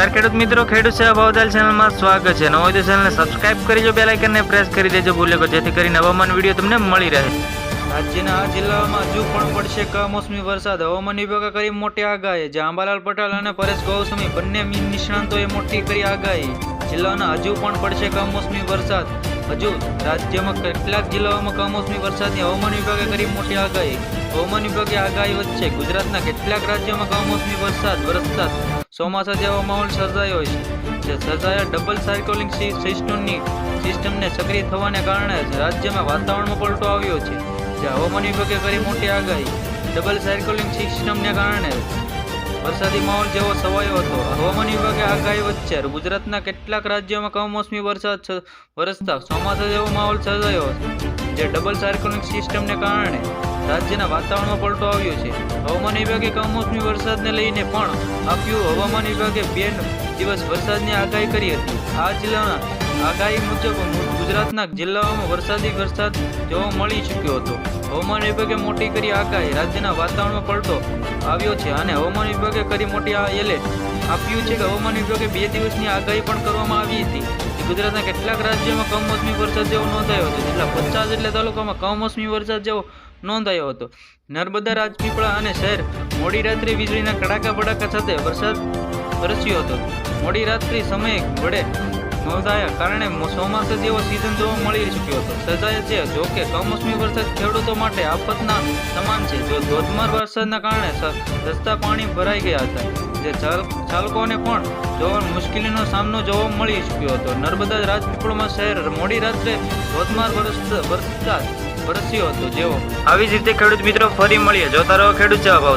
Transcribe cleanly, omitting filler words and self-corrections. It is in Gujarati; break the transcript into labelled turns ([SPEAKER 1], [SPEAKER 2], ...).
[SPEAKER 1] નમસ્કાર ખેડૂત મિત્રો, ખેડૂત સેવા ભાવતાલ ચેનલમાં સ્વાગત છે। નવો હોય તો ચેનલને સબસ્ક્રાઇબ કરી જો, બેલ આઇકનને પ્રેસ કરી દેજો ભૂલ્યો, જેથી કરીને હવામાન વિડીયો તમને મળી રહે। રાજ્યના આ જિલ્લાઓમાં હજુ પણ પડશે કમોસમી વરસાદ। હવામાન વિભાગે કરી મોટી આગાહી। જે આંબાલાલ પટેલ અને પરેશ ગૌસ્વામી બંને નિષ્ણાંતોએ મોટી કરી આગાહી। જિલ્લાના હજુ પણ પડશે કમોસમી વરસાદ। હજુ રાજ્યમાં કેટલાક જિલ્લાઓમાં કમોસમી વરસાદની હવામાન વિભાગે કરી મોટી આગાહી। હવામાન વિભાગે આગાહી વચ્ચે ગુજરાતના કેટલાક રાજ્યોમાં કમોસમી વરસાદ વરસતા ચોમાસા જેવો માહોલ સર્જાયો છે। સર્જાયા ડબલ સાયક્લોનિક સિસ્ટમને સક્રિય થવાને કારણે રાજ્યમાં વાતાવરણમાં પલટો આવ્યો છે। જે હવામાન વિભાગે કરી મોટી આગાહી। ડબલ સાયક્લોનિક સિસ્ટમને કારણે વરસાદી માહોલ જેવો છવાયો હતો। હવામાન વિભાગે આગાહી વચ્ચે ગુજરાતના કેટલાક રાજ્યોમાં કમોસમી વરસાદ વરસતા ચોમાસા જેવો માહોલ સર્જાયો છે। જે ડબલ સાયક્લોનિક સિસ્ટમને કારણે રાજ્યના વાતાવરણમાં પલટો આવ્યો છે। હવામાન વિભાગે કમોસમી વરસાદને લઈને પણ આપ્યું। હવામાન વિભાગે 2 દિવસ વરસાદની આગાહી કરી હતી। આ જિલ્લાના આગાહી મુજબ ગુજરાતના જિલ્લાઓમાં વરસાદ જોવા મળી ચૂક્યો હતો। હવામાન વિભાગે મોટી કરી આગાહી। રાજ્યના વાતાવરણમાં પલટો આવ્યો છે અને હવામાન વિભાગે કરી મોટી એલર્ટ આપ્યું છે કે હવામાન વિભાગે 2 દિવસની આગાહી પણ કરવામાં આવી હતી। ગુજરાતના કેટલાક રાજ્યોમાં કમોસમી વરસાદ જેવો નોંધાયો હતો। જેટલા 50 જેટલા તાલુકામાં કમોસમી વરસાદ જેવો નોંધાયો હતો। નર્મદા, રાજપીપળા અને શહેર મોડી રાત્રે વીજળીના કડાકા ભડાકા સાથે વરસાદ વરસ્યો હતો। મોડી રાત્રિ સમયે વડે નોંધાયા કારણે ચોમાસા જેવો સિઝન જોવા મળી ચૂક્યો હતો સર્જાય છે। જો કે કમોસમી વરસાદ ખેડૂતો માટે આફતના સમાન છે। જો ધોધમાર વરસાદના કારણે રસ્તા પાણી ભરાઈ ગયા હતા। જે ચાલકોને પણ જોવા મુશ્કેલીનો સામનો જોવા મળી ચૂક્યો હતો। નર્મદા, રાજપીપળામાં શહેર મોડી રાત્રે ધોધમાર વરસાદ વરસ્યો હતો। જેવો આવી જ રીતે ખેડૂત મિત્રો ફરી મળીએ, જોતા રહો ખેડૂત સેવા ભાવ।